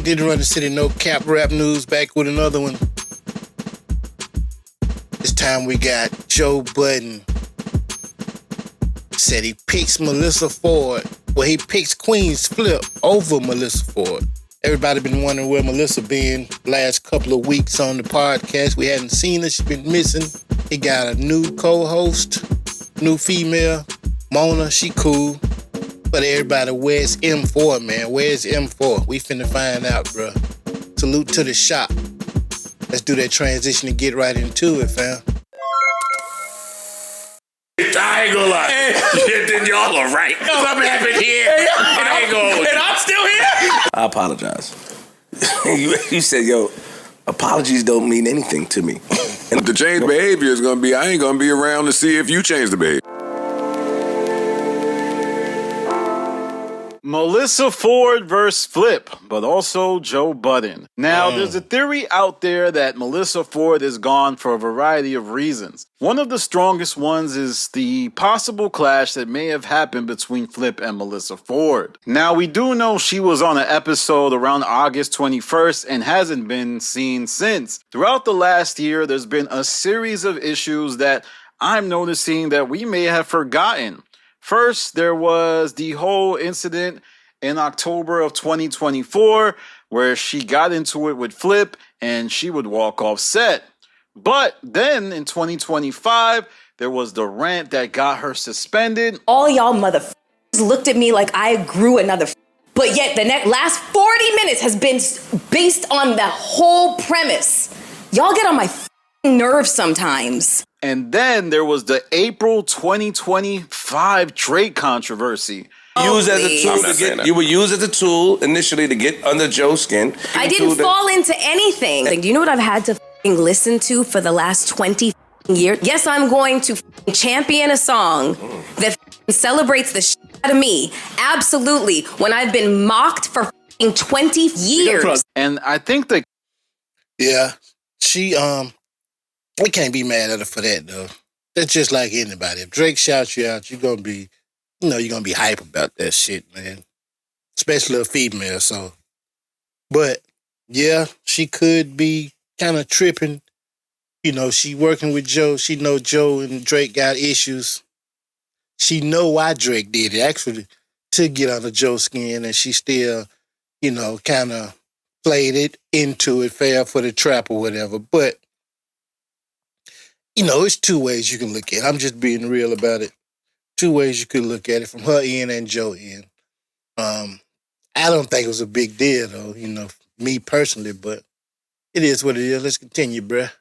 didn't run the city no cap rap news back with another one. This time we got Joe Budden. Said he picks Melyssa Ford. Well, he picks QueenzFlip over Melyssa Ford. Everybody been wondering where Melyssa been last couple of weeks on the podcast. We hadn't seen her. She's been missing. He got a new co-host, new female, Mona. She cool. But everybody, where's M4, man? Where's M4? We finna find out, bro. Salute to the shop. Let's do that transition and get right into it, fam. I ain't gonna lie. Then y'all are right. Something happened here. I ain't gonna. And I'm still here. I apologize. You said, yo, apologies don't mean anything to me. And the change behavior is gonna be, I ain't gonna be around to see if you change the behavior. Melyssa Ford versus Flip, but also Joe Budden. Now, there's a theory out there that Melyssa Ford is gone for a variety of reasons. One of the strongest ones is the possible clash that may have happened between Flip and Melyssa Ford. Now, we do know she was on an episode around August 21st and hasn't been seen since. Throughout the last year, there's been a series of issues that I'm noticing that we may have forgotten. First, there was the whole incident in October of 2024 where she got into it with Flip and she would walk off set. But then in 2025, there was the rant that got her suspended. All y'all motherfuckers looked at me like I grew another but yet the last 40 minutes has been based on the whole premise. Y'all get on my nerves sometimes. And then there was the April 2025 Drake controversy. Used as a tool to get, you were used as a tool initially to get under Joe's skin. I didn't fall into anything. Like, do you know what I've had to listen to for the last 20 years? Yes, I'm going to champion a song that celebrates the shit out of me. Absolutely. When I've been mocked for 20 years. And I think that... Yeah, she, we can't be mad at her for that, though. That's just like anybody. If Drake shouts you out, you're going to be, you're going to be hype about that shit, man. Especially a female, so. But, yeah, she could be kind of tripping. You know, she working with Joe. She know Joe and Drake got issues. She know why Drake did it, actually, to get under Joe's skin, and she still, you know, kind of played it into it, fell for the trap or whatever. But, you know, it's two ways you can look at it. I'm just being real about it. Two ways you could look at it, from her end and Joe end. I don't think it was a big deal, though, you know, me personally, but it is what it is. Let's continue, bruh.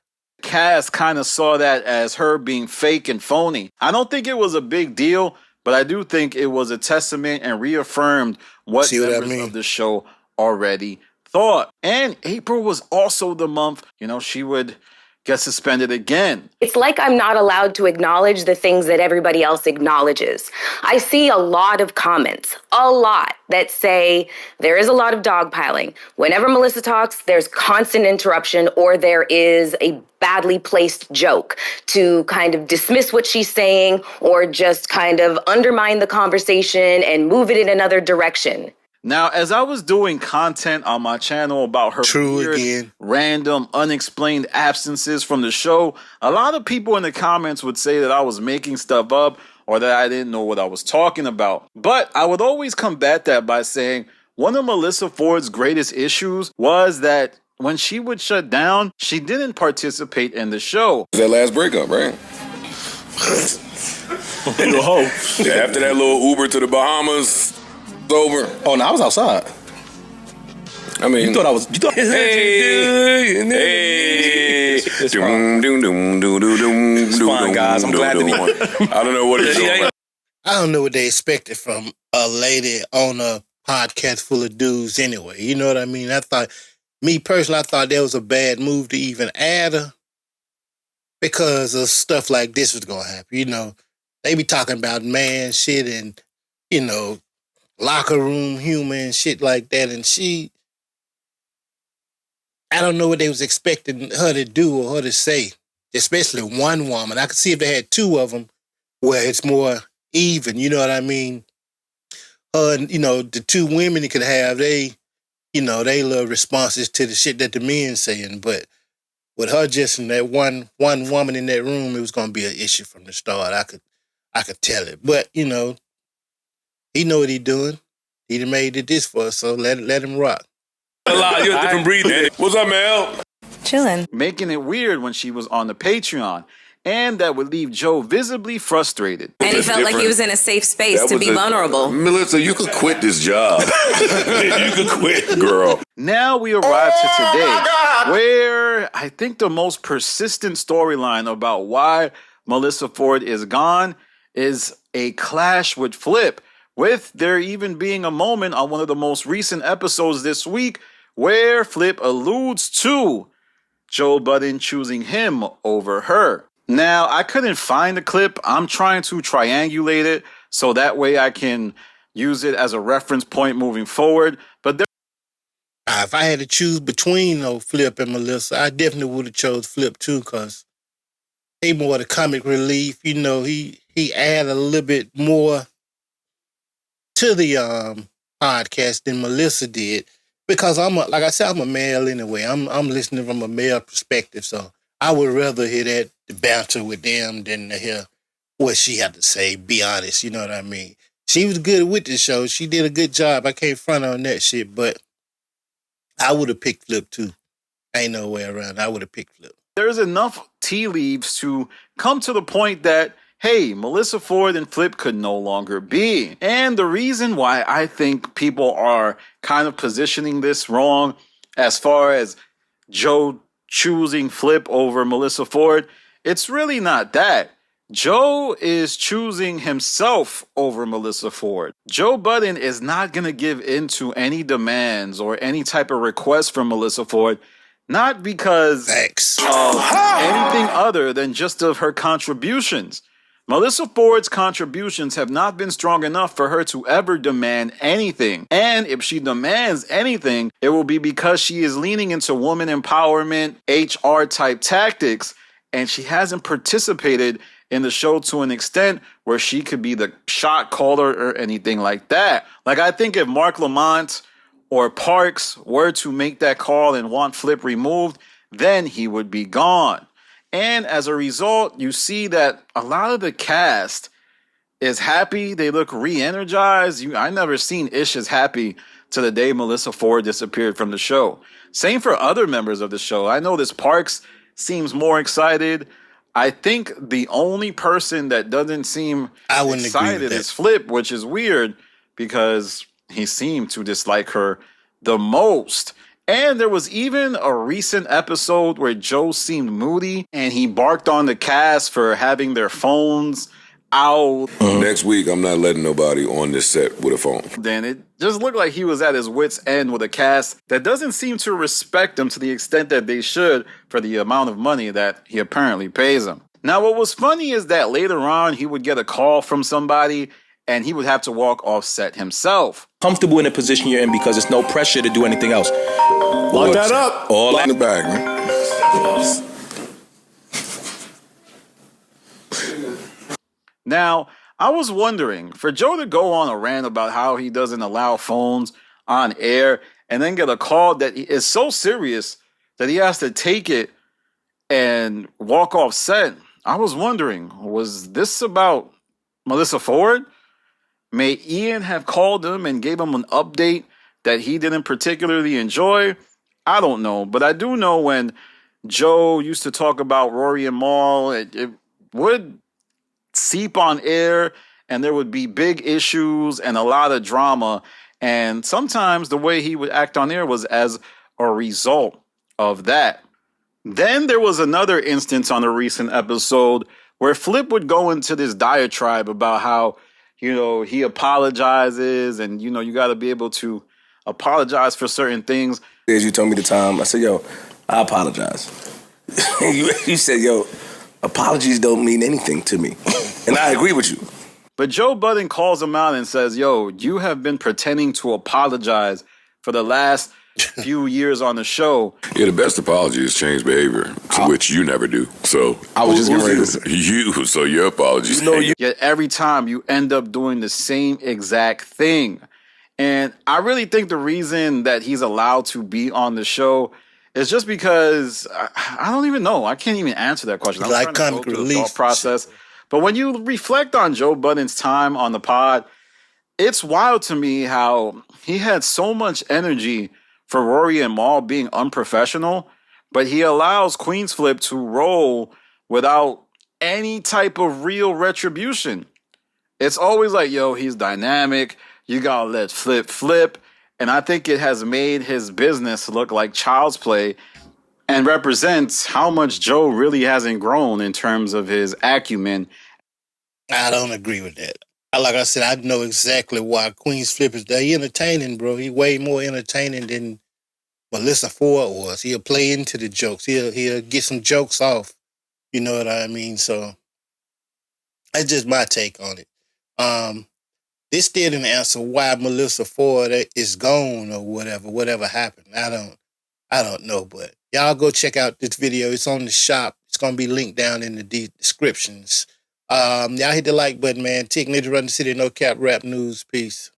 Cass kind of saw that as her being fake and phony. I don't think it was a big deal, but I do think it was a testament and reaffirmed what members of the show already thought. And April was also the month, you know, she would get suspended again. It's like I'm not allowed to acknowledge the things that everybody else acknowledges. I see a lot of comments, that say there is a lot of dogpiling. Whenever Melyssa talks, there's constant interruption or there is a badly placed joke to kind of dismiss what she's saying or just kind of undermine the conversation and move it in another direction. Now, as I was doing content on my channel about her weird, random, unexplained absences from the show, a lot of people in the comments would say that I was making stuff up or that I didn't know what I was talking about. But I would always combat that by saying one of Melyssa Ford's greatest issues was that when she would shut down, she didn't participate in the show. That last breakup, right? Yeah, after that little Uber to the Bahamas, over. Oh, no, I was outside. I mean, you thought I was. You thought. Hey. It's fine, guys. I'm glad to be. I don't know what it's doing. I don't know what they expected from a lady on a podcast full of dudes anyway. You know what I mean? Me personally, I thought that was a bad move to even add her because of stuff like this was going to happen. You know, they be talking about man shit and, you know, locker room humor and shit like that. And I don't know what they was expecting her to do or her to say, especially one woman. I could see if they had two of them where it's more even, you know what I mean? You know, the two women you could have, they they little responses to the shit that the men saying. But with her just in that one woman in that room, it was gonna be an issue from the start. I could tell it. But, he know what he doing. He done made it this for us, so let him rock. You're a different breed. What's up, Mel? Chilling. Making it weird when she was on the Patreon. And that would leave Joe visibly frustrated. And he felt like he was in a safe space to be vulnerable. Melyssa, you could quit this job. You could quit, girl. Now we arrive to today, where I think the most persistent storyline about why Melyssa Ford is gone is a clash with Flip, with there even being a moment on one of the most recent episodes this week where Flip alludes to Joe Budden choosing him over her. Now, I couldn't find the clip. I'm trying to triangulate it so that way I can use it as a reference point moving forward. But if I had to choose between Flip and Melyssa, I definitely would have chose Flip too, because he more the comic relief. He add a little bit more to the podcast than Melyssa did, because I'm a male anyway. I'm listening from a male perspective, so I would rather hear that the banter with them than to hear what she had to say. Be honest, you know what I mean? She was good with the show. She did a good job. I can't front on that shit, but I would have picked Flip too. Ain't no way around. I would have picked Flip. There's enough tea leaves to come to the point that, hey, Melyssa Ford and Flip could no longer be. And the reason why I think people are kind of positioning this wrong as far as Joe choosing Flip over Melyssa Ford, it's really not that. Joe is choosing himself over Melyssa Ford. Joe Budden is not going to give in to any demands or any type of request from Melyssa Ford, not because of anything other than just of her contributions. Melyssa Ford's contributions have not been strong enough for her to ever demand anything. And if she demands anything, it will be because she is leaning into woman empowerment, HR type tactics, and she hasn't participated in the show to an extent where she could be the shot caller or anything like that. Like, I think if Mark Lamont or Parks were to make that call and want Flip removed, then he would be gone. And as a result, you see that a lot of the cast is happy. They look re-energized. I never seen Ish as happy to the day Melyssa Ford disappeared from the show. Same for other members of the show. I know this Parks seems more excited. I think the only person that doesn't seem excited is Flip, which is weird because he seemed to dislike her the most. And there was even a recent episode where Joe seemed moody and he barked on the cast for having their phones out. Next week, I'm not letting nobody on this set with a phone. Then it just looked like he was at his wit's end with a cast that doesn't seem to respect him to the extent that they should for the amount of money that he apparently pays them. Now, what was funny is that later on, he would get a call from somebody and he would have to walk off set himself. Comfortable in the position you're in because there's no pressure to do anything else. Lock that up. All in the bag, man. Now, I was wondering, for Joe to go on a rant about how he doesn't allow phones on air and then get a call that is so serious that he has to take it and walk off set, I was wondering, was this about Melyssa Ford? May Ian have called him and gave him an update that he didn't particularly enjoy? I don't know, but I do know when Joe used to talk about Rory and Mal, it would seep on air and there would be big issues and a lot of drama. And sometimes the way he would act on air was as a result of that. Then there was another instance on a recent episode where Flip would go into this diatribe about how, he apologizes and, you got to be able to apologize for certain things. As you told me the time, I said, yo, I apologize. You said, yo, apologies don't mean anything to me. And I agree with you. But Joe Budden calls him out and says, yo, you have been pretending to apologize for the last few years on the show. Yeah, the best apology is change behavior, which you never do. So I was just getting ready to say. So your apologies. Yet every time you end up doing the same exact thing. And I really think the reason that he's allowed to be on the show is just because I don't even know. I can't even answer that question. I'm Like trying to comic go through the relief thought process. But when you reflect on Joe Budden's time on the pod, it's wild to me how he had so much energy for Rory and Maul being unprofessional, but he allows QueenzFlip to roll without any type of real retribution. It's always like, yo, he's dynamic. You gotta let Flip flip. And I think it has made his business look like child's play and represents how much Joe really hasn't grown in terms of his acumen. I don't agree with that. Like I said, I know exactly why QueenzFlip is there. He entertaining, bro. He way more entertaining than Melyssa Ford was. He'll play into the jokes. He'll get some jokes off. You know what I mean? So that's just my take on it. This still didn't answer why Melyssa Ford is gone or whatever happened. I don't know, but y'all go check out this video. It's on the shop. It's gonna be linked down in the descriptions. Y'all hit the like button, man. Tick Nigga Run the City, No Cap Rap News. Peace.